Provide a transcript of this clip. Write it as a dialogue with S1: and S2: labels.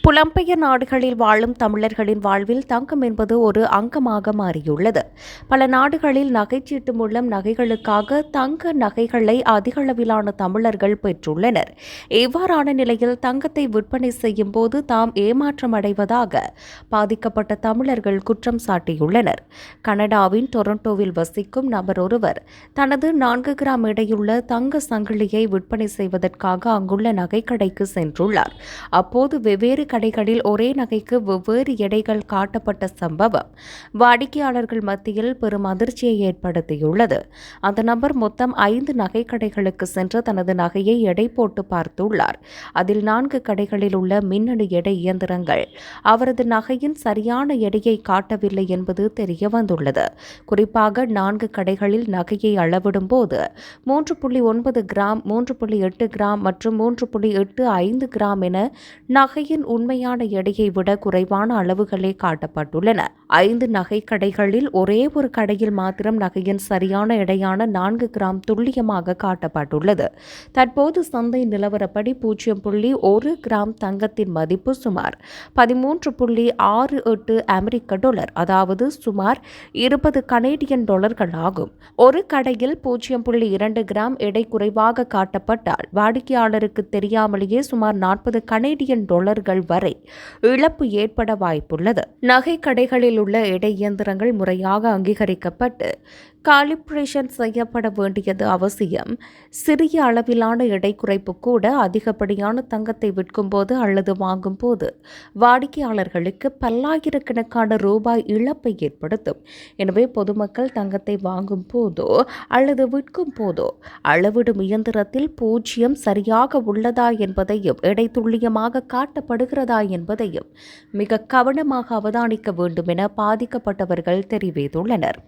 S1: புலம்பெயர் நாடுகளில் வாழும் தமிழர்களின் வாழ்வில் தங்கம் என்பது ஒரு அங்கமாக மாறியுள்ளது. பல நாடுகளில் நகைச்சீட்டு மூலம் நகைகளுக்காக தங்க நகைகளை அதிகளவிலான தமிழர்கள் பெற்றுள்ளனர். இவ்வாறான நிலையில் தங்கத்தை விற்பனை செய்யும் போது தாம் ஏமாற்றம் அடைவதாக பாதிக்கப்பட்ட தமிழர்கள் குற்றம் சாட்டியுள்ளனர். கனடாவின் டொரண்டோவில் வசிக்கும் நபர் ஒருவர் தனது 4 கிராம் எடையுள்ள தங்க சங்கிலியை விற்பனை செய்வதற்காக அங்குள்ள நகைக்கடைக்கு சென்றுள்ளார். அப்போது வெவ்வேறு கடைகளில் ஒரே நகைக்கு வெவ்வேறு எடைகள் காட்டப்பட்ட சம்பவம் வாடிக்கையாளர்கள் மத்தியில் பெரும் அதிர்ச்சியை ஏற்படுத்தியுள்ளது. அந்த நபர் மொத்தம் 5 நகை கடைகளுக்கு சென்று தனது நகையை எடை போட்டு பார்த்துள்ளார். அதில் 4 கடைகளில் உள்ள மின்னணு எடை இயந்திரங்கள் அவரது நகையின் சரியான எடையை காட்டவில்லை என்பது தெரியவந்துள்ளது. குறிப்பாக 4 கடைகளில் நகையை அளவிடும் போது 3.9 கிராம், 3.8 கிராம் மற்றும் 3.85 கிராம் என நகையின் உண்மையான எடையை விட குறைவான அளவுகளே காட்டப்பட்டுள்ளன. 5 நகை கடைகளில் ஒரே ஒரு கடையில் மாத்திரம் நகையின் சரியான எடையான 4 கிராம் துல்லியமாக காட்டப்பட்டுள்ளது. தற்போது சந்தை நிலவரப்படி 0.1 கிராம் தங்கத்தின் மதிப்பு சுமார் 13.68 அமெரிக்க டாலர், அதாவது சுமார் 20 கனேடியன் டாலர்கள் ஆகும். ஒரு கடையில் 0.2 கிராம் எடை குறைவாக காட்டப்பட்டால் வாடிக்கையாளருக்கு தெரியாமலேயே சுமார் 40 கனேடியன் டாலர்கள் வரை இழப்பு ஏற்பட வாய்ப்புள்ளது. நகை கடைகளில் உள்ள எடை இயந்திரங்கள் முறையாக அங்கீகரிக்கப்பட்டு காலிப்ரேஷன் செய்யப்பட வேண்டியது அவசியம். சிறிய அளவிலான எடை குறைப்பு கூட அதிகப்படியான தங்கத்தை விற்கும் போது அல்லது வாங்கும் போது வாடிக்கையாளர்களுக்கு பல்லாயிரக்கணக்கான ரூபாய் இழப்பை ஏற்படுத்தும். எனவே பொதுமக்கள் தங்கத்தை வாங்கும் போதோ அல்லது விற்கும் போதோ அளவிடும் இயந்திரத்தில் 0 சரியாக உள்ளதா என்பதையும் எடை துல்லியமாக காட்டப்படுகிறதா என்பதையும் மிக கவனமாக அவதானிக்க வேண்டும் என பாதிக்கப்பட்டவர்கள் தெரிவித்துள்ளனர்.